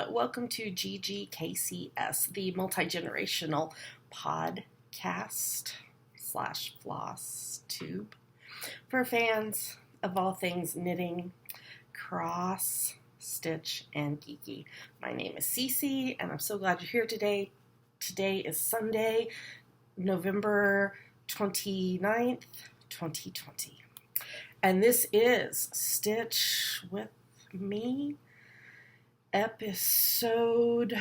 Welcome to GGKCS, the multi-generational podcast slash FlossTube for fans of all things knitting, cross, stitch, and geeky. My name is Cece, and I'm so glad you're here today. Today is Sunday, November 29th, 2020. And this is Stitch with Me, episode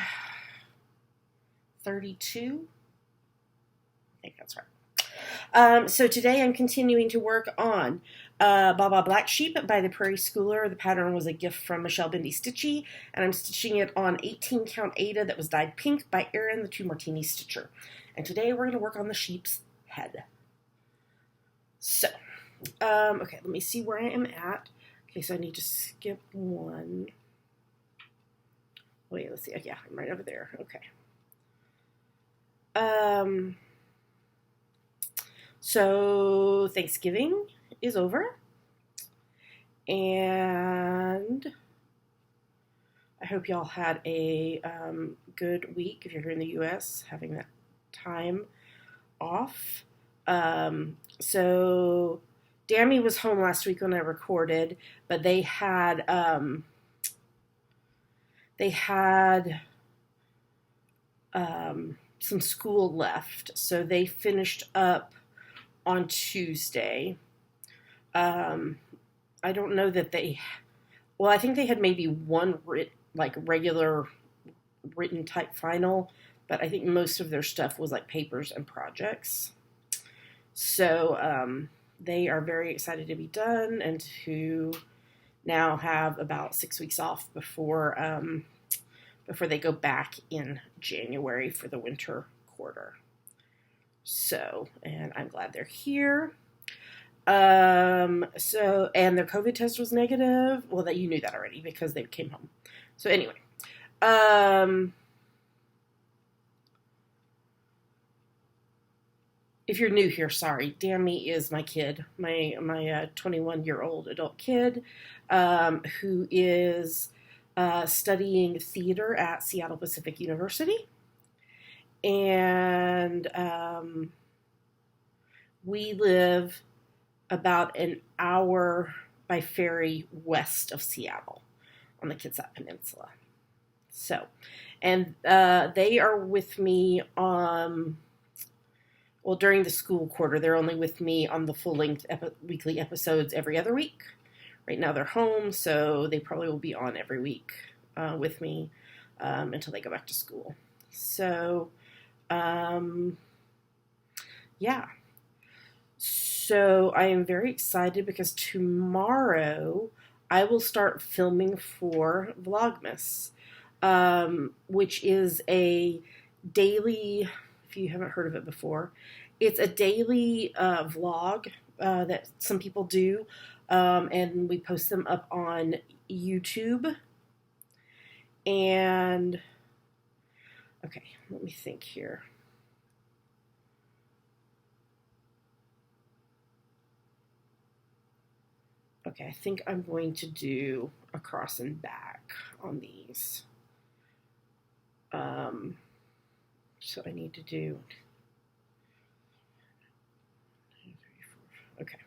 32. I think that's right. So today I'm continuing to work on Baba Black Sheep by the Prairie Schooler. The pattern was a gift from Michelle Bindi Stitchy, and I'm stitching it on 18 count Ada that was dyed pink by Erin the Two Martini Stitcher. And today we're going to work on the sheep's head. So, okay, let me see where I am at. Okay, so I need to skip one. Wait, let's see. Yeah, I'm right over there. Okay. So Thanksgiving is over, and I hope y'all had a good week if you're here in the U.S. having that time off. So Dammy was home last week when I recorded, but they had some school left, so they finished up on Tuesday. I don't know that I think they had maybe one regular written type final, but I think most of their stuff was like papers and projects. So they are very excited to be done and to now have about 6 weeks off before they go back in January for the winter quarter. So, and I'm glad they're here. And their COVID test was negative. Well, that you knew that already because they came home. So anyway, if you're new here, sorry. Dammy is my kid, my 21-year-old adult kid, who is studying theater at Seattle Pacific University. And we live about an hour by ferry west of Seattle on the Kitsap Peninsula. So, and they are with me during the school quarter. They're only with me on the full-length weekly episodes every other week. Right now they're home, so they probably will be on every week with me until they go back to school. So, yeah. So I am very excited because tomorrow I will start filming for Vlogmas, which is a daily, if you haven't heard of it before, it's a daily vlog that some people do, and we post them up on YouTube. And, okay, let me think here. Okay, I think I'm going to do a cross and back on these. So I need to do 2, 3, 4. Okay.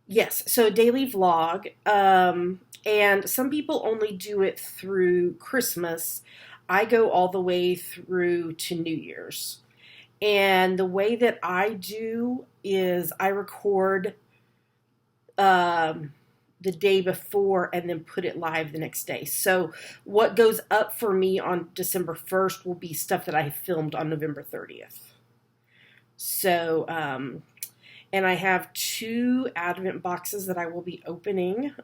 Yes, so daily vlog. And some people only do it through Christmas. I go all the way through to New Year's. And the way that I do is I record the day before and then put it live the next day. So what goes up for me on December 1st will be stuff that I filmed on November 30th. So, and I have 2 Advent boxes that I will be opening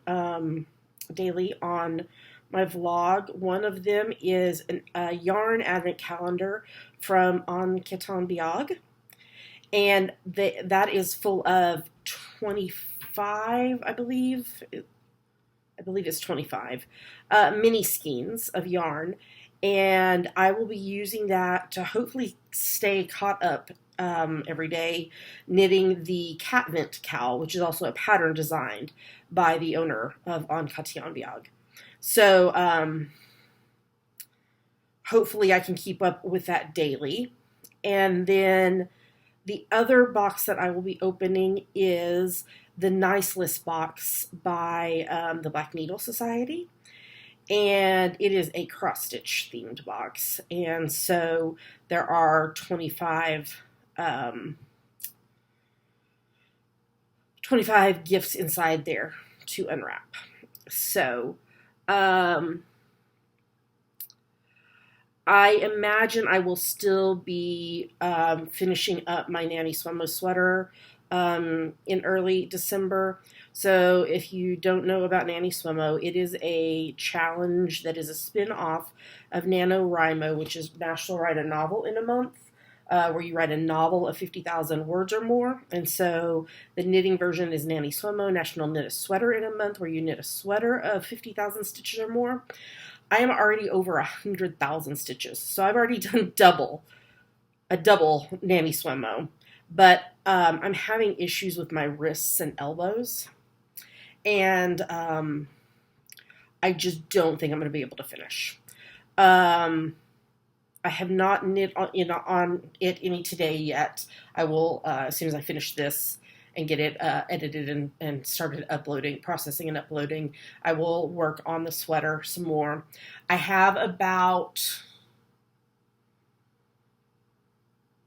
daily on my vlog. One of them is a yarn Advent calendar from Enquêtant Biog, and that is full of 25, I believe it's 25 mini skeins of yarn, And I will be using that to hopefully stay caught up every day, knitting the cat vent cowl, which is also a pattern designed by the owner of Untitled Chapter. So hopefully I can keep up with that daily. And then the other box that I will be opening is the Nice List box by the Black Needle Society. And it is a cross-stitch themed box. And so there are 25 gifts inside there to unwrap. So I imagine I will still be finishing up my Nanny Swemo sweater in early December. So if you don't know about Nanny Swemo, it is a challenge that is a spin-off of NaNoWriMo, which is National Write a Novel in a Month, where you write a novel of 50,000 words or more. And so the knitting version is Nanny Swemo, National Knit a Sweater in a Month, where you knit a sweater of 50,000 stitches or more. I am already over 100,000 stitches, so I've already done a double Nanny Swemo, but I'm having issues with my wrists and elbows, and I just don't think I'm going to be able to finish. I have not knit on it any today yet. I will, as soon as I finish this and get it edited and started processing and uploading, I will work on the sweater some more. I have about,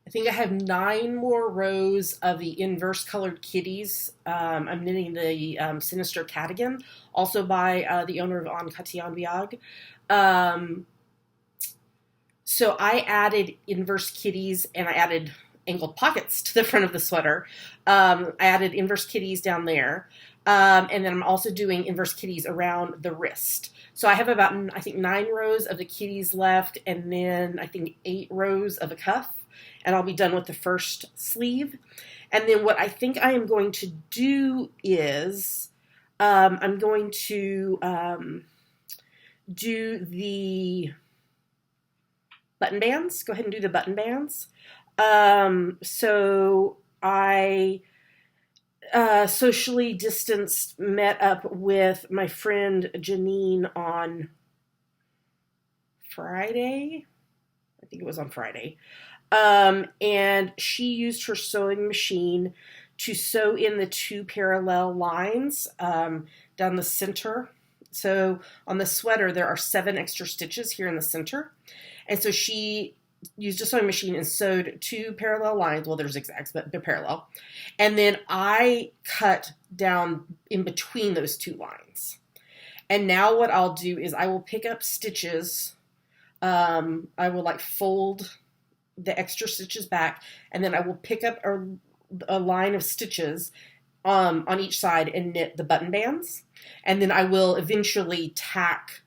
I think I have 9 more rows of the inverse colored kitties. I'm knitting the Sinister Catigan, also by the owner of On Katian Biag. So I added inverse kitties, and I added angled pockets to the front of the sweater. I added inverse kitties down there. And then I'm also doing inverse kitties around the wrist. So I have about, I think, 9 rows of the kitties left, and then I think 8 rows of a cuff. And I'll be done with the first sleeve. And then what I think I am going to do is I'm going to do the button bands. Go ahead and do the button bands. So I socially distanced, met up with my friend Janine on Friday. I think it was on Friday. And she used her sewing machine to sew in the 2 parallel lines down the center. So on the sweater, there are 7 extra stitches here in the center. And so she used a sewing machine and sewed 2 parallel lines. Well, they're zigzags, but they're parallel. And then I cut down in between those 2 lines. And now what I'll do is I will pick up stitches. I will fold the extra stitches back, and then I will pick up a line of stitches on each side and knit the button bands. And then I will eventually tack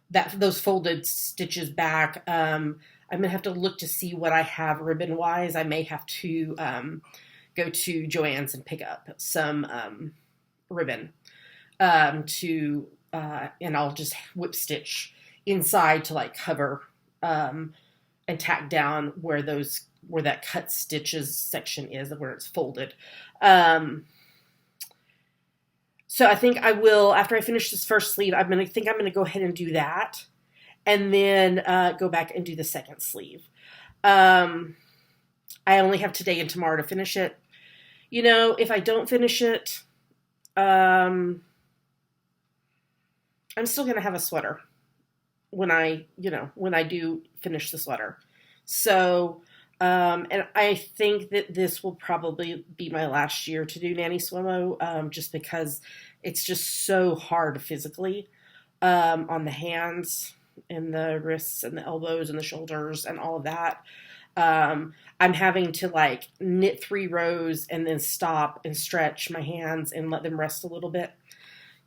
those folded stitches back. I'm going to have to look to see what I have ribbon-wise. I may have to go to Joann's and pick up some ribbon and I'll just whip stitch inside to cover and tack down where that cut stitches section is, where it's folded. So I think I will, after I finish this first sleeve, I'm going to go ahead and do that, and then go back and do the second sleeve. I only have today and tomorrow to finish it. If I don't finish it, I'm still going to have a sweater when I do finish the sweater. So, and I think that this will probably be my last year to do Nanny Swemo, just because it's just so hard physically, on the hands and the wrists and the elbows and the shoulders and all of that. I'm having to knit 3 rows and then stop and stretch my hands and let them rest a little bit.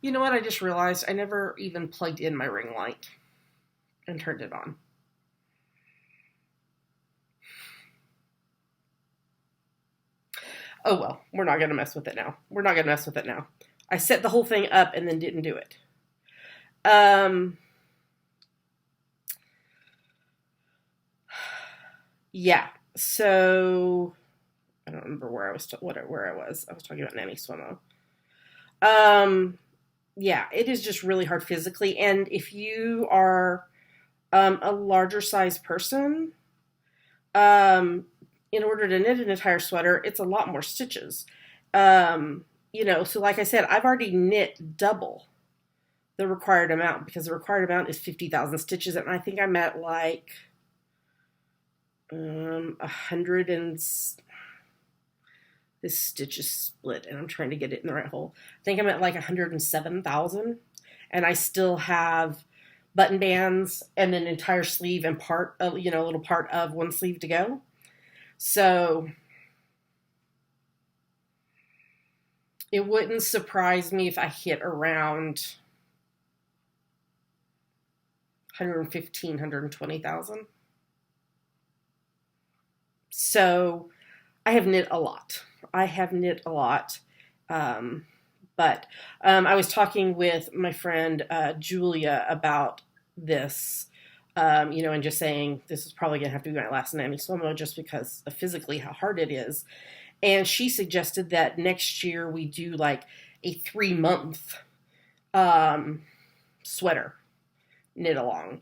You know what? I just realized I never even plugged in my ring light and turned it on. Oh well, we're not going to mess with it now. I set the whole thing up and then didn't do it. Yeah. So I don't remember where I was. Where I was. I was talking about Nanny Swimmo. Um, yeah, it is just really hard physically, and if you are a larger size person, um, in order to knit an entire sweater, it's a lot more stitches. So like I said, I've already knit double the required amount because the required amount is 50,000 stitches, and I think I'm at like 100 and this stitch is split and I'm trying to get it in the right hole. I think I'm at like 107,000 and I still have button bands and an entire sleeve and part of, a little part of one sleeve to go. So it wouldn't surprise me if I hit around 115, 120,000. So I have knit a lot. But I was talking with my friend Julia about this, and just saying this is probably going to have to be my last Nanny Swimmo just because of physically how hard it is. And she suggested that next year we do like a 3-month sweater knit along.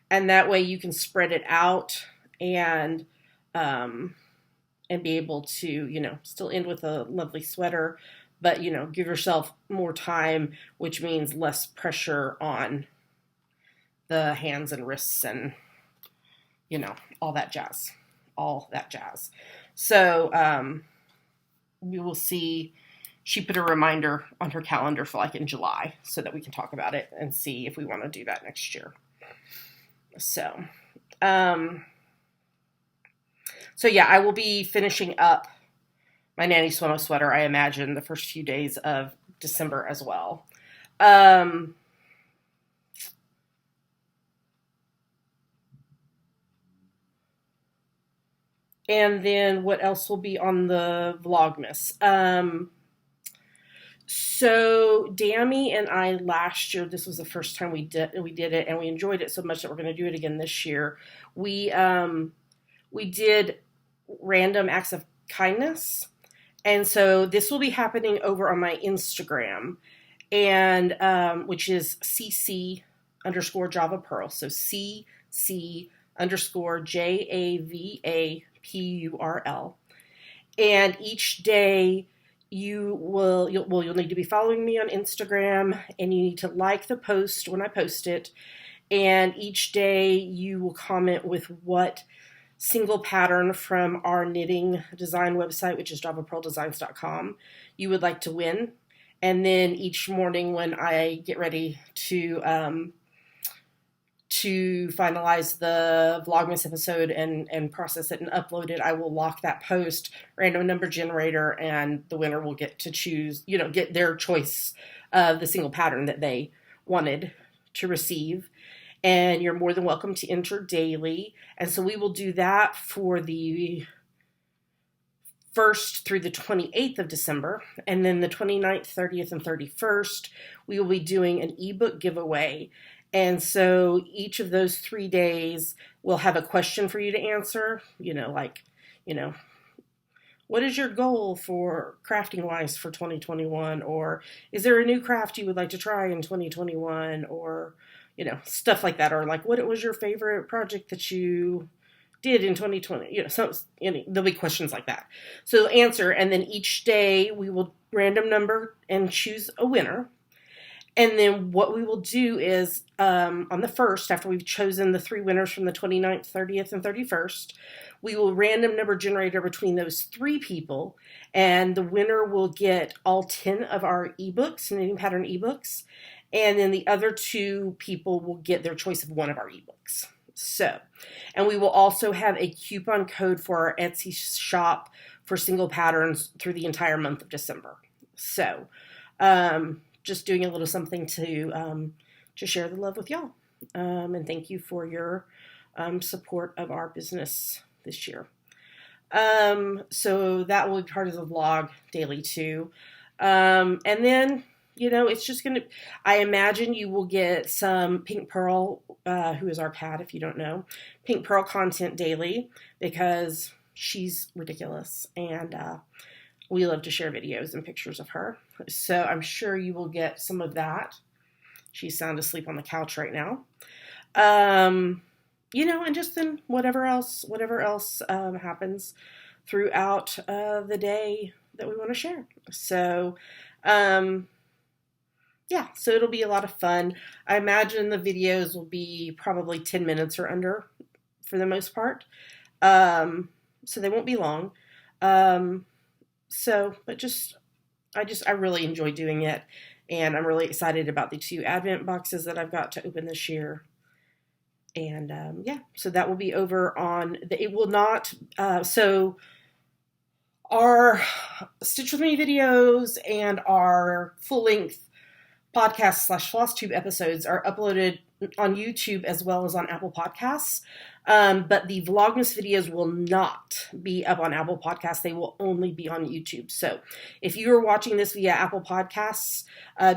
And that way you can spread it out and be able to, still end with a lovely sweater, but, give yourself more time, which means less pressure on the hands and wrists and, all that jazz. So, we will see. She put a reminder on her calendar for like in July so that we can talk about it and see if we want to do that next year. So yeah, I will be finishing up my Nanny Swimmo sweater, I imagine, the first few days of December as well. And then what else will be on the Vlogmas? So Dammy and I last year, this was the first time we did it, and we enjoyed it so much that we're going to do it again this year. We did random acts of kindness, and so this will be happening over on my Instagram, and which is cc_JavaPearl. So cc_JAVAPURL. And each day you'll need to be following me on Instagram, and you need to like the post when I post it. And each day you will comment with what single pattern from our knitting design website, which is javapearldesigns.com, you would like to win. And then each morning when I get ready to finalize the Vlogmas episode and process it and upload it, I will lock that post, random number generator, and the winner will get to choose, get their choice of the single pattern that they wanted to receive. And you're more than welcome to enter daily. And so we will do that for the 1st through the 28th of December. And then the 29th, 30th, and 31st, we will be doing an ebook giveaway. And so each of those 3 days will have a question for you to answer, what is your goal for crafting wise for 2021? Or is there a new craft you would like to try in 2021? Or, stuff like that. Or like, what was your favorite project that you did in 2020? There'll be questions like that. So answer, and then each day we will random number and choose a winner. And then what we will do is on the 1st, after we've chosen the 3 winners from the 29th, 30th, and 31st, we will random number generator between those 3 people, and the winner will get all 10 of our ebooks, knitting pattern ebooks, and then the other 2 people will get their choice of one of our ebooks. So, and we will also have a coupon code for our Etsy shop for single patterns through the entire month of December. So, just doing a little something to share the love with y'all. And thank you for your support of our business this year. So that will be part of the vlog daily too. And then it's just going to, I imagine you will get some Pink Pearl, who is our cat, if you don't know, Pink Pearl content daily, because she's ridiculous, and we love to share videos and pictures of her. So I'm sure you will get some of that. She's sound asleep on the couch right now. And just then whatever else happens throughout the day that we want to share. So, so it'll be a lot of fun. I imagine the videos will be probably 10 minutes or under for the most part. So they won't be long. I really enjoy doing it. And I'm really excited about the 2 Advent boxes that I've got to open this year. And so that will be over on it will not, so our Stitch With Me videos and our full-length podcast / FlossTube episodes are uploaded on YouTube as well as on Apple Podcasts. But the Vlogmas videos will not be up on Apple Podcasts. They will only be on YouTube. So if you are watching this via Apple Podcasts,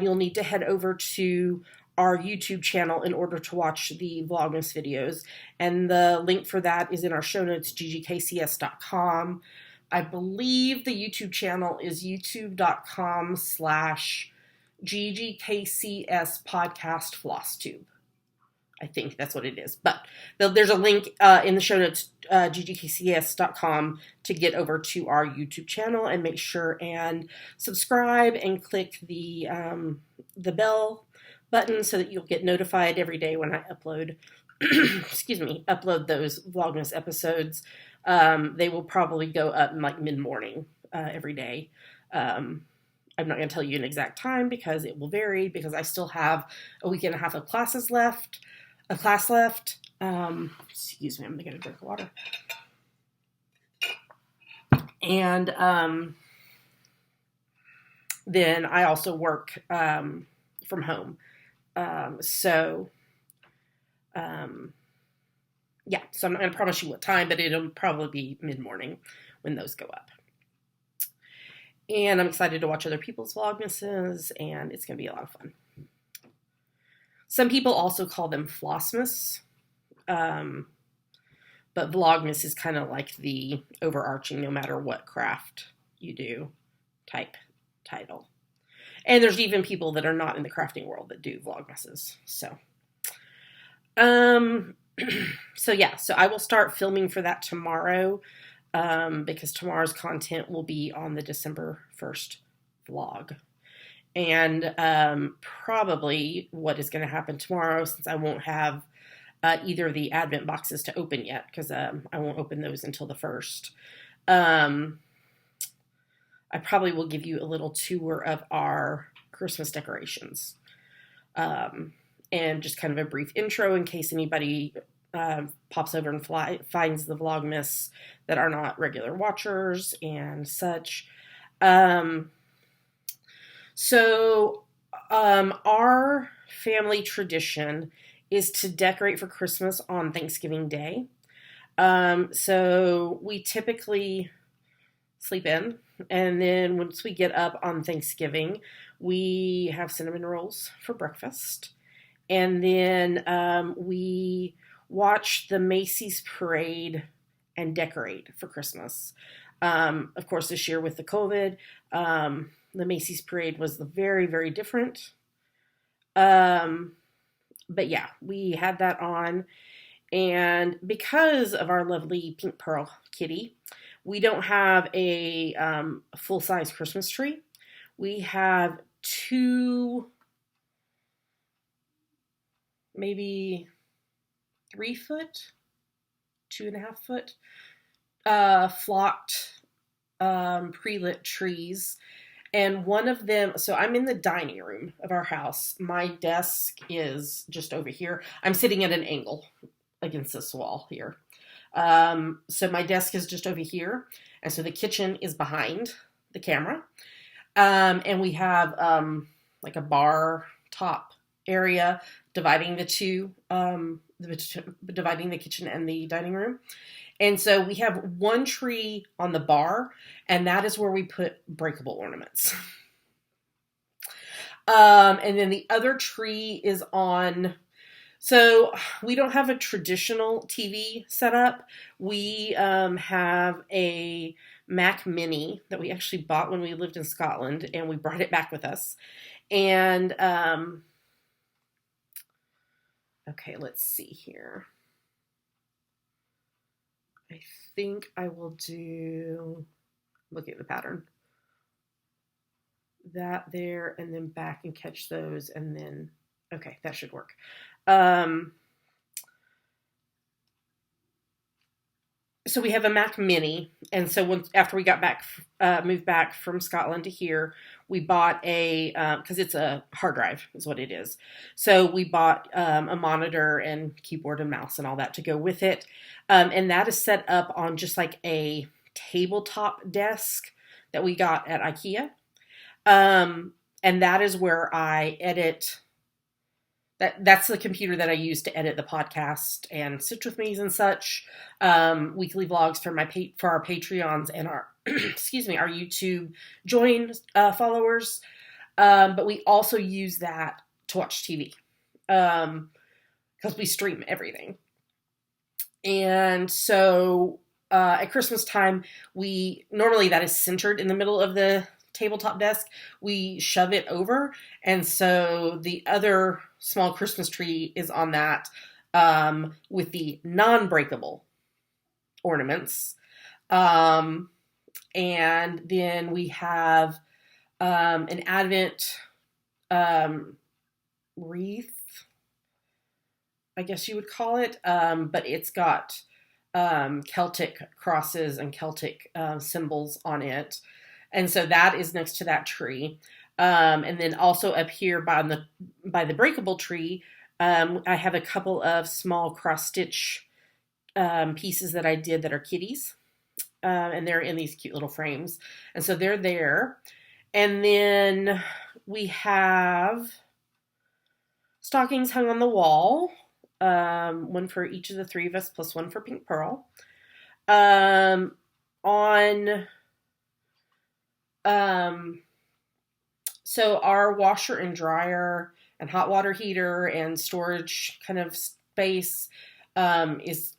you'll need to head over to our YouTube channel in order to watch the Vlogmas videos. And the link for that is in our show notes, ggkcs.com. I believe the YouTube channel is youtube.com/GGKCS podcast FlossTube. I think that's what it is. But there's a link in the show notes, ggkcs.com, to get over to our YouTube channel, and make sure and subscribe and click the bell button so that you'll get notified every day when I upload those Vlogmas episodes. They will probably go up in like mid-morning every day. I'm not going to tell you an exact time because it will vary, because I still have a week and a half of class left. Excuse me, I'm going to get a drink of water. And then I also work from home. So I'm not going to promise you what time, but it'll probably be mid-morning when those go up. And I'm excited to watch other people's Vlogmases, and it's going to be a lot of fun. Some people also call them Flossmas, but Vlogmas is kind of like the overarching, no matter what craft you do type title. And there's even people that are not in the crafting world that do Vlogmases. So I will start filming for that tomorrow, because tomorrow's content will be on the December 1st vlog. And probably what is going to happen tomorrow, since I won't have either of the Advent boxes to open yet, because I won't open those until the 1st. I probably will give you a little tour of our Christmas decorations, and just kind of a brief intro in case anybody pops over and finds the Vlogmas that are not regular watchers and such. Our family tradition is to decorate for Christmas on Thanksgiving Day. So we typically sleep in, and then once we get up on Thanksgiving, we have cinnamon rolls for breakfast. And then we watch the Macy's parade and decorate for Christmas. Of course, this year with the COVID, the Macy's parade was very, very different. But yeah, we had that on. And because of our lovely Pink Pearl kitty, we don't have a full-size Christmas tree. We have 2, maybe 3 foot, 2.5 foot, flocked, pre-lit trees. And one of them, so I'm in the dining room of our house. My desk is just over here. I'm sitting at an angle against this wall here. So my desk is just over here. And so the kitchen is behind the camera. And we have like a bar top area dividing the two, dividing the kitchen and the dining room. And so we have one tree on the bar, and that is where we put breakable ornaments. And then the other tree is on. So we don't have a traditional TV setup. We have a Mac Mini that we actually bought when we lived in Scotland, and we brought it back with us. And okay, let's see here. I think I will do, look at the pattern. That there, and then back and catch those, and then, okay, that should work. So we have a Mac Mini, and so after we got back, moved back from Scotland to here, we bought a, because it's a hard drive is what it is. So we bought a monitor and keyboard and mouse and all that to go with it. And that is set up on just like a tabletop desk that we got at IKEA. And that is where I edit. That's the computer that I use to edit the podcast and Stitch with Me's and such, weekly vlogs for our Patreons and our excuse me, our YouTube join followers. But we also use that to watch TV because we stream everything. And so at Christmas time, normally that is centered in the middle of the tabletop desk. We shove it over, and so the other small Christmas tree is on that with the non-breakable ornaments. And then we have an Advent wreath, I guess you would call it, but it's got Celtic crosses and Celtic symbols on it. And so that is next to that tree. And then also up here by the breakable tree, I have a couple of small cross-stitch pieces that I did that are kitties. And they're in these cute little frames. And so they're there. And then we have stockings hung on the wall. One for each of the three of us, plus one for Pink Pearl. So our washer and dryer and hot water heater and storage kind of space is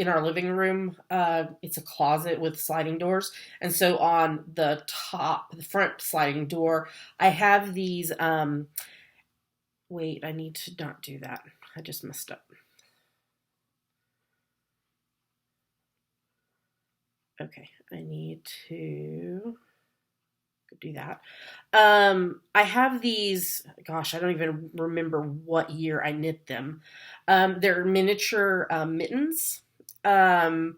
in our living room. It's a closet with sliding doors. And so on the front sliding door, I have these, wait, I need to not do that. I just messed up. Okay, I need to do that. I have these, gosh, I don't even remember what year I knit them. They're miniature mittens, done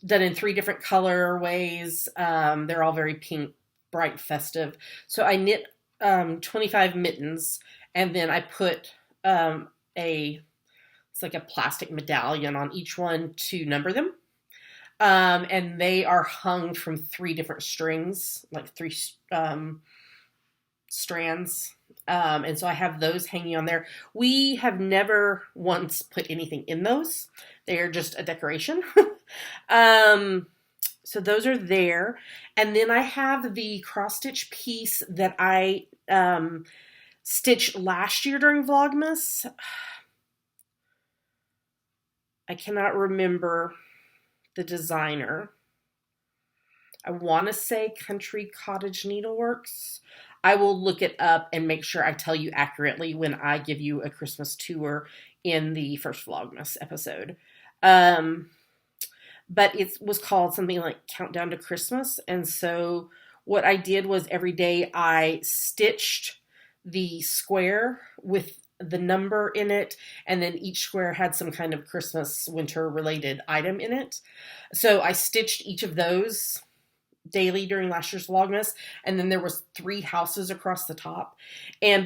in 3 different colorways. They're all very pink, bright, festive. So I knit 25 mittens, and then I put it's like a plastic medallion on each one to number them. And they are hung from 3 different strings, like 3 strands. And so I have those hanging on there. We have never once put anything in those. They are just a decoration. So those are there. And then I have the cross-stitch piece that I stitched last year during Vlogmas. I cannot remember the designer. I want to say Country Cottage Needleworks. I will look it up and make sure I tell you accurately when I give you a Christmas tour in the first Vlogmas episode. But it was called something like Countdown to Christmas. And so what I did was every day I stitched the square with the number in it, and then each square had some kind of Christmas winter related item in it. So I stitched each of those daily during last year's Vlogmas, and then there was 3 houses across the top. And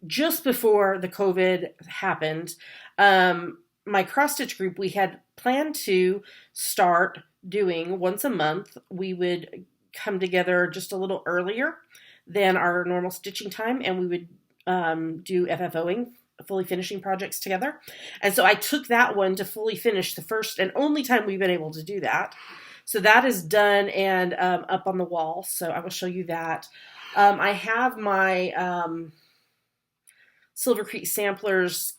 just before the COVID happened, my cross stitch group, we had planned to start doing once a month. We would come together just a little earlier than our normal stitching time, and we would do FFOing, fully finishing projects together. And so I took that one to fully finish, the first and only time we've been able to do that. So that is done and up on the wall. So I will show you that. I have my Silver Creek Samplers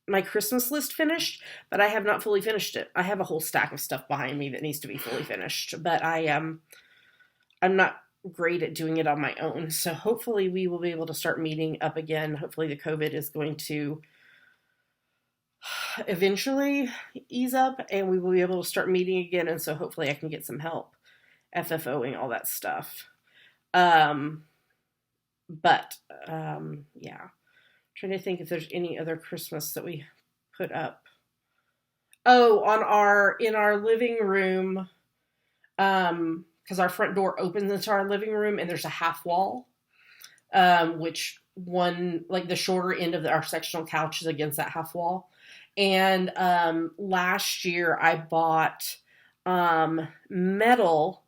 my Christmas list finished, but I have not fully finished it. I have a whole stack of stuff behind me that needs to be fully finished, but I'm not great at doing it on my own. So hopefully we will be able to start meeting up again. Hopefully the COVID is going to eventually ease up and we will be able to start meeting again. And so hopefully I can get some help FFOing all that stuff. Yeah. Trying to think if there's any other Christmas that we put up. Oh, in our living room, because our front door opens into our living room and there's a half wall, which like the shorter end of our sectional couch is against that half wall. And last year I bought metal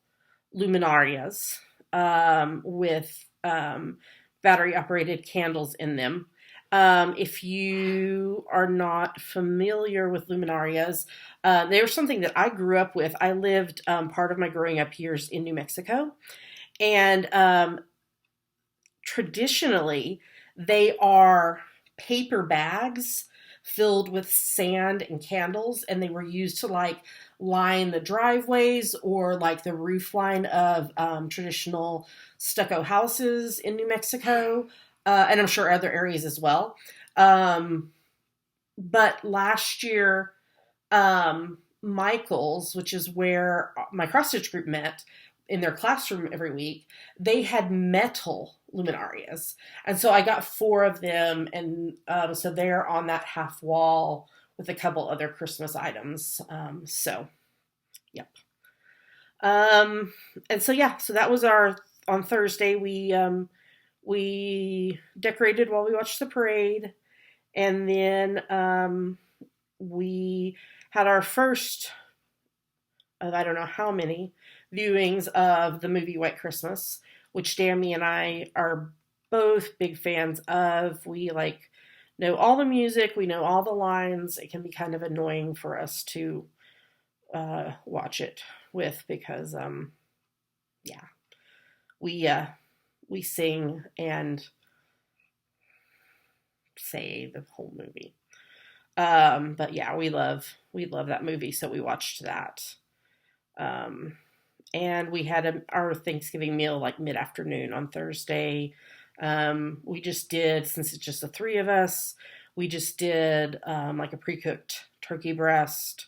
luminarias with battery operated candles in them. If you are not familiar with luminarias, they were something that I grew up with. I lived part of my growing up years in New Mexico, and traditionally they are paper bags filled with sand and candles, and they were used to like line the driveways or like the roof line of traditional stucco houses in New Mexico. And I'm sure other areas as well. But last year, Michael's, which is where my cross-stitch group met in their classroom every week, they had metal luminarias. And so I got 4 of them. And so they're on that half wall with a couple other Christmas items. Yep. And so, yeah, so that was on Thursday, we decorated while we watched the parade, and then we had our first of I don't know how many viewings of the movie White Christmas, which Dammy and I are both big fans of. We know all the music, we know all the lines. It can be kind of annoying for us to watch it with because we sing and say the whole movie. But yeah, we love that movie, so we watched that. And we had our Thanksgiving meal like mid-afternoon on Thursday. We just did, since it's just the 3 of us, we just did like a pre-cooked turkey breast,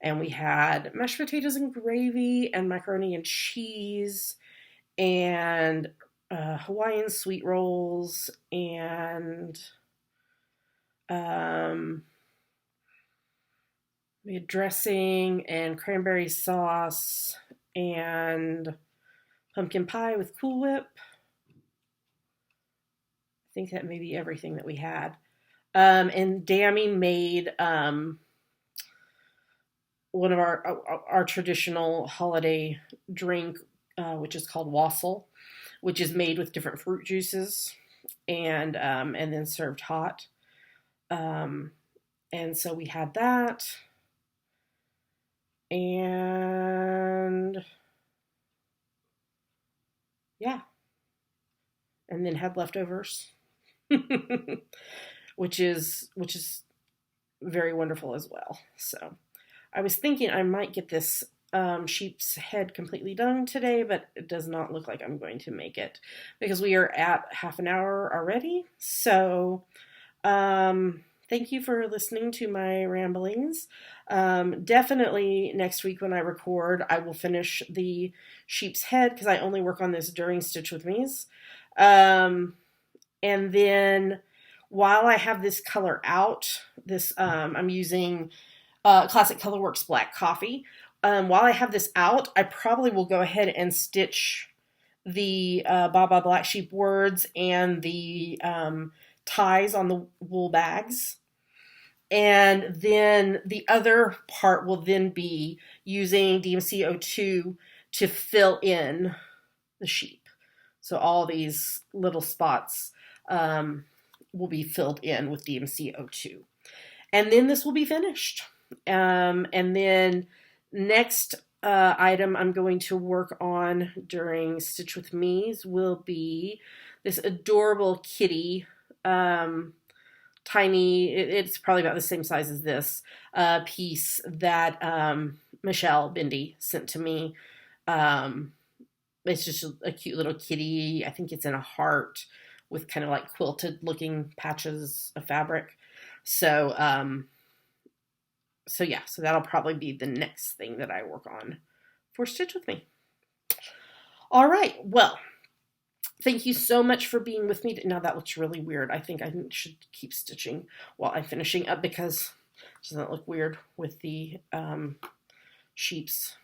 and we had mashed potatoes and gravy and macaroni and cheese and Hawaiian sweet rolls and we had dressing and cranberry sauce and pumpkin pie with Cool Whip. I think that may be everything that we had. And Dammy made one of our traditional holiday drink, which is called wassail, which is made with different fruit juices and then served hot. And so we had that. And yeah. And then had leftovers. which is very wonderful as well. So I was thinking I might get this sheep's head completely done today, but it does not look like I'm going to make it because we are at half an hour already. So thank you for listening to my ramblings. Definitely next week when I record, I will finish the sheep's head because I only work on this during Stitch With Me's. And then while I have this color out, I'm using Classic Colorworks Black Coffee. While I have this out, I probably will go ahead and stitch the Baba Black Sheep words and the ties on the wool bags. And then the other part will then be using DMC02 to fill in the sheep. So all these little spots will be filled in with DMC02. And then this will be finished. And then Next item I'm going to work on during Stitch With Me's will be this adorable kitty, tiny, it's probably about the same size as this piece that Michelle Bindi sent to me. It's just a cute little kitty. I think it's in a heart with kind of like quilted looking patches of fabric. So, yeah, so that'll probably be the next thing that I work on for Stitch With Me. All right, well, thank you so much for being with me. Now that looks really weird. I think I should keep stitching while I'm finishing up because it doesn't look weird with the sheep's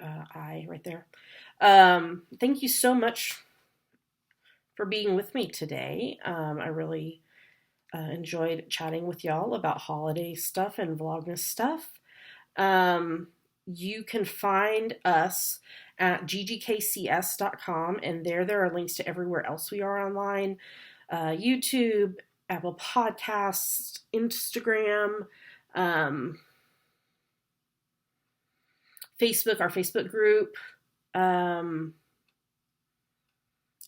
eye right there. Thank you so much for being with me today. I really enjoyed chatting with y'all about holiday stuff and Vlogmas stuff. You can find us at ggkcs.com, and there are links to everywhere else we are online. YouTube, Apple Podcasts, Instagram, Facebook, our Facebook group,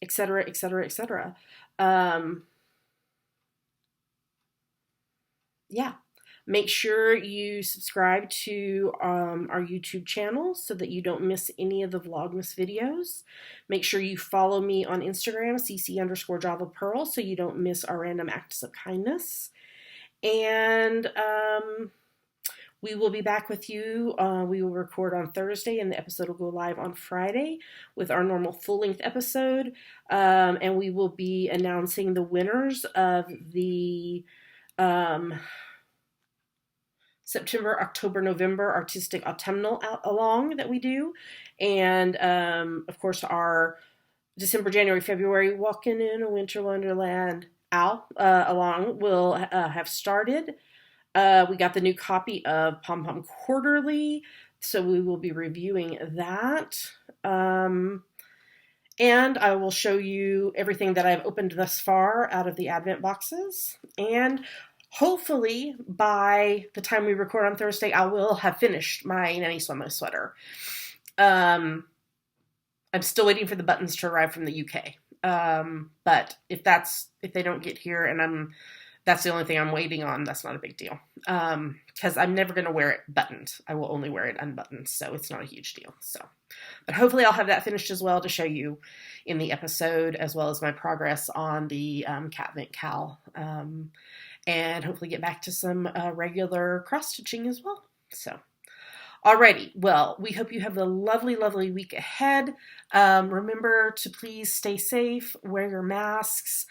etc., etc., etc. Yeah. Make sure you subscribe to our YouTube channel so that you don't miss any of the Vlogmas videos. Make sure you follow me on Instagram, cc_javapearl, so you don't miss our random acts of kindness. And we will be back with you. We will record on Thursday, and the episode will go live on Friday with our normal full-length episode. And we will be announcing the winners of the September, October, November artistic autumnal along that we do. And, of course, our December, January, February Walking in a Winter Wonderland along will have started. We got the new copy of Pom Pom Quarterly, so we will be reviewing that. And I will show you everything that I've opened thus far out of the Advent boxes. And hopefully, by the time we record on Thursday, I will have finished my Nanny Swimo sweater. I'm still waiting for the buttons to arrive from the UK. But if they don't get here and that's the only thing I'm waiting on, that's not a big deal. Because I'm never going to wear it buttoned. I will only wear it unbuttoned, so it's not a huge deal. But hopefully I'll have that finished as well to show you in the episode, as well as my progress on the Catvent cowl. And hopefully get back to some regular cross-stitching as well. So, alrighty. Well, we hope you have a lovely, lovely week ahead. Remember to please stay safe, wear your masks.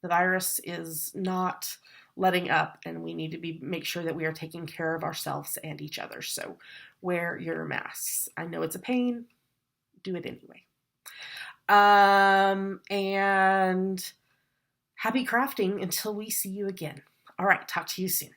The virus is not letting up, and we need to make sure that we are taking care of ourselves and each other. So, wear your masks. I know it's a pain. Do it anyway. And happy crafting until we see you again. All right, talk to you soon.